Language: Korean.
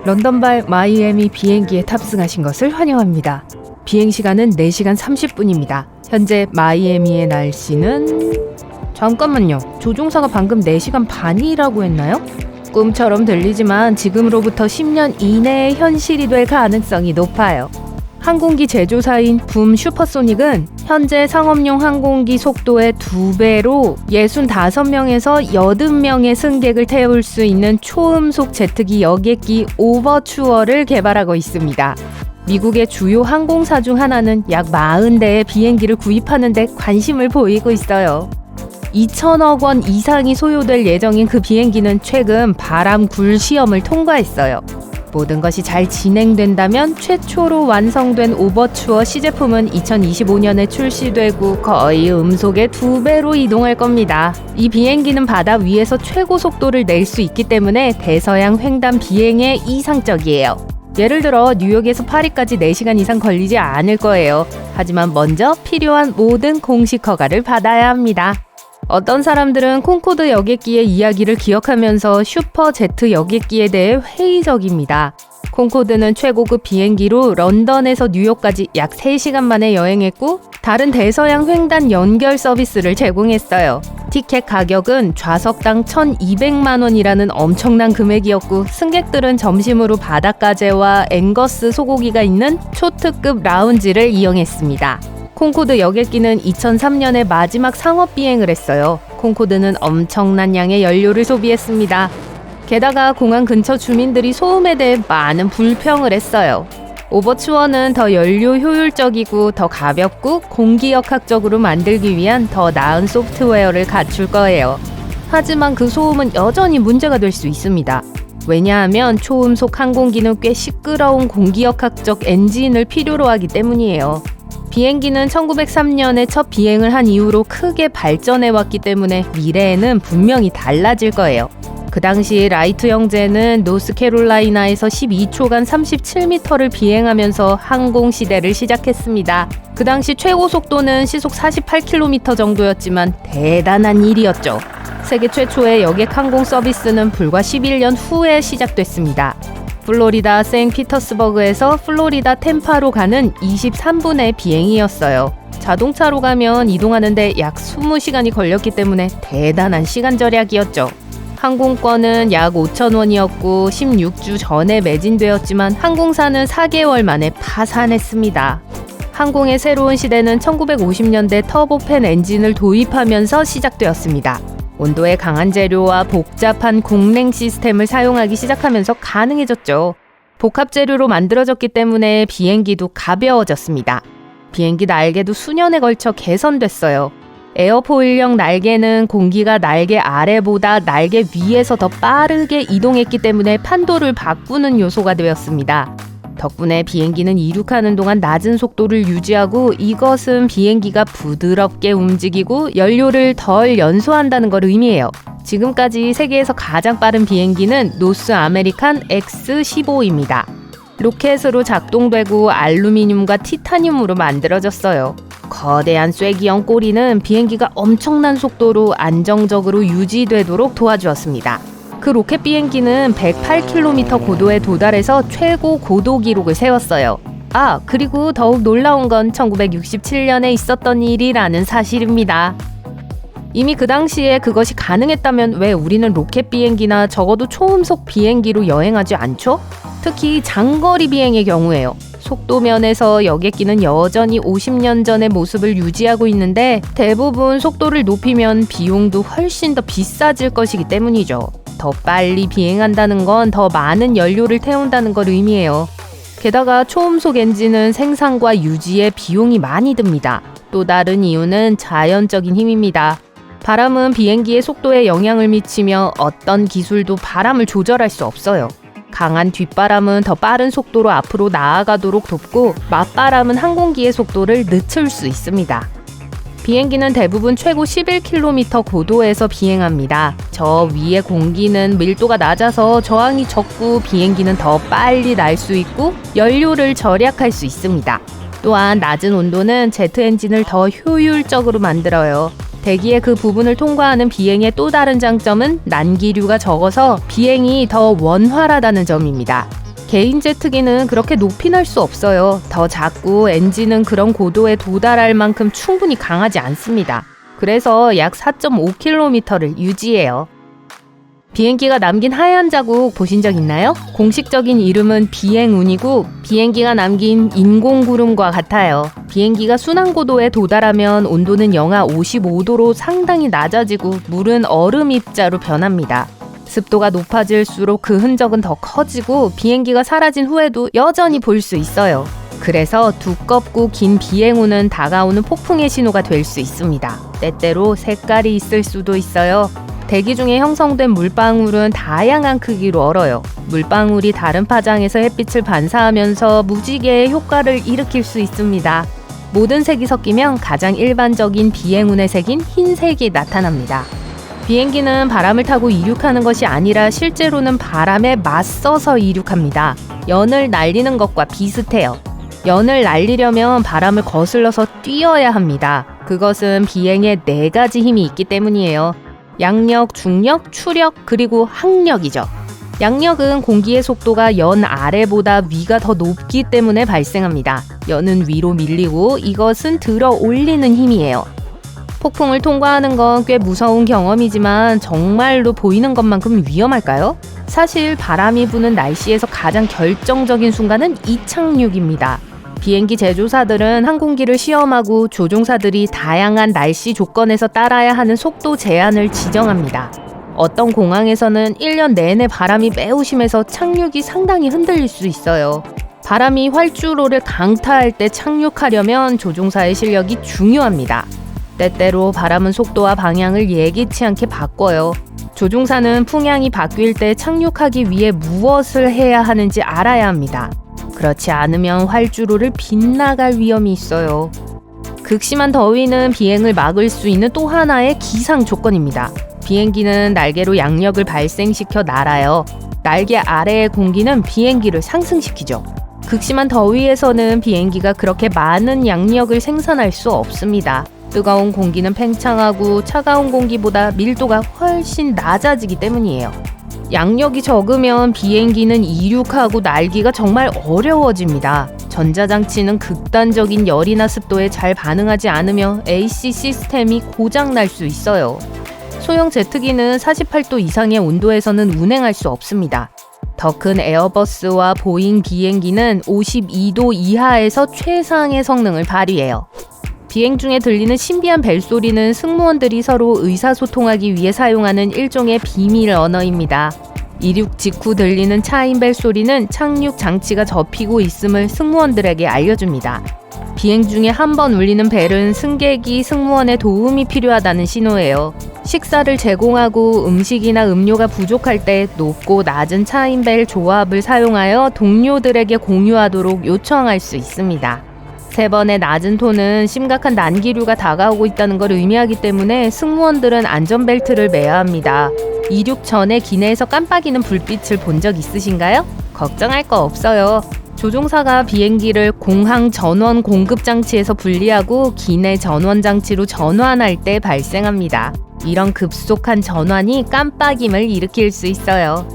런던발 마이애미 비행기에 탑승하신 것을 환영합니다. 비행시간은 4시간 30분입니다. 현재 마이애미의 날씨는... 잠깐만요. 조종사가 방금 4시간 반이라고 했나요? 꿈처럼 들리지만 지금으로부터 10년 이내에 현실이 될 가능성이 높아요. 항공기 제조사인 붐 슈퍼소닉은 현재 상업용 항공기 속도의 2배로 65명에서 80명의 승객을 태울 수 있는 초음속 제트기 여객기 오버추어를 개발하고 있습니다. 미국의 주요 항공사 중 하나는 약 40대의 비행기를 구입하는 데 관심을 보이고 있어요. 2천억 원 이상이 소요될 예정인 그 비행기는 최근 바람 굴 시험을 통과했어요. 모든 것이 잘 진행된다면 최초로 완성된 오버추어 시제품은 2025년에 출시되고 거의 음속의 2배로 이동할 겁니다. 이 비행기는 바다 위에서 최고 속도를 낼 수 있기 때문에 대서양 횡단 비행에 이상적이에요. 예를 들어 뉴욕에서 파리까지 4시간 이상 걸리지 않을 거예요. 하지만 먼저 필요한 모든 공식 허가를 받아야 합니다. 어떤 사람들은 콩코드 여객기의 이야기를 기억하면서 슈퍼제트 여객기에 대해 회의적입니다. 콩코드는 최고급 비행기로 런던에서 뉴욕까지 약 3시간 만에 여행했고 다른 대서양 횡단 연결 서비스를 제공했어요. 티켓 가격은 좌석당 1,200만 원이라는 엄청난 금액이었고 승객들은 점심으로 바닷가재와 앵거스 소고기가 있는 초특급 라운지를 이용했습니다. 콩코드 여객기는 2003년에 마지막 상업 비행을 했어요. 콩코드는 엄청난 양의 연료를 소비했습니다. 게다가 공항 근처 주민들이 소음에 대해 많은 불평을 했어요. 오버추어는 더 연료 효율적이고 더 가볍고 공기역학적으로 만들기 위한 더 나은 소프트웨어를 갖출 거예요. 하지만 그 소음은 여전히 문제가 될 수 있습니다. 왜냐하면 초음속 항공기는 꽤 시끄러운 공기역학적 엔진을 필요로 하기 때문이에요. 비행기는 1903년에 첫 비행을 한 이후로 크게 발전해왔기 때문에 미래에는 분명히 달라질 거예요. 그 당시 라이트 형제는 노스캐롤라이나에서 12초간 37m를 비행하면서 항공 시대를 시작했습니다. 그 당시 최고 속도는 시속 48km 정도였지만 대단한 일이었죠. 세계 최초의 여객 항공 서비스는 불과 11년 후에 시작됐습니다. 플로리다 세인트피터스버그에서 플로리다 템파로 가는 23분의 비행이었어요. 자동차로 가면 이동하는데 약 20시간이 걸렸기 때문에 대단한 시간 절약이었죠. 항공권은 약 5,000원이었고 16주 전에 매진되었지만 항공사는 4개월 만에 파산했습니다. 항공의 새로운 시대는 1950년대 터보팬 엔진을 도입하면서 시작되었습니다. 온도에 강한 재료와 복잡한 공냉 시스템을 사용하기 시작하면서 가능해졌죠. 복합 재료로 만들어졌기 때문에 비행기도 가벼워졌습니다. 비행기 날개도 수년에 걸쳐 개선됐어요. 에어포일형 날개는 공기가 날개 아래보다 날개 위에서 더 빠르게 이동했기 때문에 판도를 바꾸는 요소가 되었습니다. 덕분에 비행기는 이륙하는 동안 낮은 속도를 유지하고 이것은 비행기가 부드럽게 움직이고 연료를 덜 연소한다는 걸 의미해요. 지금까지 세계에서 가장 빠른 비행기는 노스 아메리칸 X-15입니다. 로켓으로 작동되고 알루미늄과 티타늄으로 만들어졌어요. 거대한 쐐기형 꼬리는 비행기가 엄청난 속도로 안정적으로 유지되도록 도와주었습니다. 그 로켓 비행기는 108km 고도에 도달해서 최고 고도 기록을 세웠어요. 그리고 더욱 놀라운 건 1967년에 있었던 일이라는 사실입니다. 이미 그 당시에 그것이 가능했다면 왜 우리는 로켓 비행기나 적어도 초음속 비행기로 여행하지 않죠? 특히 장거리 비행의 경우에요. 속도 면에서 여객기는 여전히 50년 전의 모습을 유지하고 있는데 대부분 속도를 높이면 비용도 훨씬 더 비싸질 것이기 때문이죠. 더 빨리 비행한다는 건 더 많은 연료를 태운다는 걸 의미해요. 게다가 초음속 엔진은 생산과 유지에 비용이 많이 듭니다. 또 다른 이유는 자연적인 힘입니다. 바람은 비행기의 속도에 영향을 미치며 어떤 기술도 바람을 조절할 수 없어요. 강한 뒷바람은 더 빠른 속도로 앞으로 나아가도록 돕고 맞바람은 항공기의 속도를 늦출 수 있습니다. 비행기는 대부분 최고 11km 고도에서 비행합니다. 저 위의 공기는 밀도가 낮아서 저항이 적고 비행기는 더 빨리 날 수 있고 연료를 절약할 수 있습니다. 또한 낮은 온도는 제트 엔진을 더 효율적으로 만들어요. 대기의 그 부분을 통과하는 비행의 또 다른 장점은 난기류가 적어서 비행이 더 원활하다는 점입니다. 개인 제트기는 그렇게 높이 날 수 없어요. 더 작고 엔진은 그런 고도에 도달할 만큼 충분히 강하지 않습니다. 그래서 약 4.5km를 유지해요. 비행기가 남긴 하얀 자국 보신 적 있나요? 공식적인 이름은 비행운이고 비행기가 남긴 인공구름과 같아요. 비행기가 순항고도에 도달하면 온도는 영하 55도로 상당히 낮아지고 물은 얼음 입자로 변합니다. 습도가 높아질수록 그 흔적은 더 커지고 비행기가 사라진 후에도 여전히 볼 수 있어요. 그래서 두껍고 긴 비행운은 다가오는 폭풍의 신호가 될 수 있습니다. 때때로 색깔이 있을 수도 있어요. 대기 중에 형성된 물방울은 다양한 크기로 얼어요. 물방울이 다른 파장에서 햇빛을 반사하면서 무지개의 효과를 일으킬 수 있습니다. 모든 색이 섞이면 가장 일반적인 비행운의 색인 흰색이 나타납니다. 비행기는 바람을 타고 이륙하는 것이 아니라 실제로는 바람에 맞서서 이륙합니다. 연을 날리는 것과 비슷해요. 연을 날리려면 바람을 거슬러서 뛰어야 합니다. 그것은 비행에 4가지 힘이 있기 때문이에요. 양력, 중력, 추력, 그리고 항력이죠. 양력은 공기의 속도가 연 아래보다 위가 더 높기 때문에 발생합니다. 연은 위로 밀리고 이것은 들어 올리는 힘이에요. 폭풍을 통과하는 건 꽤 무서운 경험이지만 정말로 보이는 것만큼 위험할까요? 사실 바람이 부는 날씨에서 가장 결정적인 순간은 이착륙입니다. 비행기 제조사들은 항공기를 시험하고 조종사들이 다양한 날씨 조건에서 따라야 하는 속도 제한을 지정합니다. 어떤 공항에서는 1년 내내 바람이 매우 심해서 착륙이 상당히 흔들릴 수 있어요. 바람이 활주로를 강타할 때 착륙하려면 조종사의 실력이 중요합니다. 때때로 바람은 속도와 방향을 예기치 않게 바꿔요. 조종사는 풍향이 바뀔 때 착륙하기 위해 무엇을 해야 하는지 알아야 합니다. 그렇지 않으면 활주로를 빗나갈 위험이 있어요. 극심한 더위는 비행을 막을 수 있는 또 하나의 기상 조건입니다. 비행기는 날개로 양력을 발생시켜 날아요. 날개 아래의 공기는 비행기를 상승시키죠. 극심한 더위에서는 비행기가 그렇게 많은 양력을 생산할 수 없습니다. 뜨거운 공기는 팽창하고 차가운 공기보다 밀도가 훨씬 낮아지기 때문이에요. 양력이 적으면 비행기는 이륙하고 날기가 정말 어려워집니다. 전자장치는 극단적인 열이나 습도에 잘 반응하지 않으며 AC 시스템이 고장날 수 있어요. 소형 제트기는 48도 이상의 온도에서는 운행할 수 없습니다. 더 큰 에어버스와 보잉 비행기는 52도 이하에서 최상의 성능을 발휘해요. 비행 중에 들리는 신비한 벨소리는 승무원들이 서로 의사소통하기 위해 사용하는 일종의 비밀 언어입니다. 이륙 직후 들리는 차임 벨소리는 착륙 장치가 접히고 있음을 승무원들에게 알려줍니다. 비행 중에 한 번 울리는 벨은 승객이 승무원의 도움이 필요하다는 신호예요. 식사를 제공하고 음식이나 음료가 부족할 때 높고 낮은 차임 벨 조합을 사용하여 동료들에게 공유하도록 요청할 수 있습니다. 3번의 낮은 톤은 심각한 난기류가 다가오고 있다는 걸 의미하기 때문에 승무원들은 안전벨트를 매야 합니다. 이륙 전에 기내에서 깜빡이는 불빛을 본 적 있으신가요? 걱정할 거 없어요. 조종사가 비행기를 공항 전원 공급 장치에서 분리하고 기내 전원 장치로 전환할 때 발생합니다. 이런 급속한 전환이 깜빡임을 일으킬 수 있어요.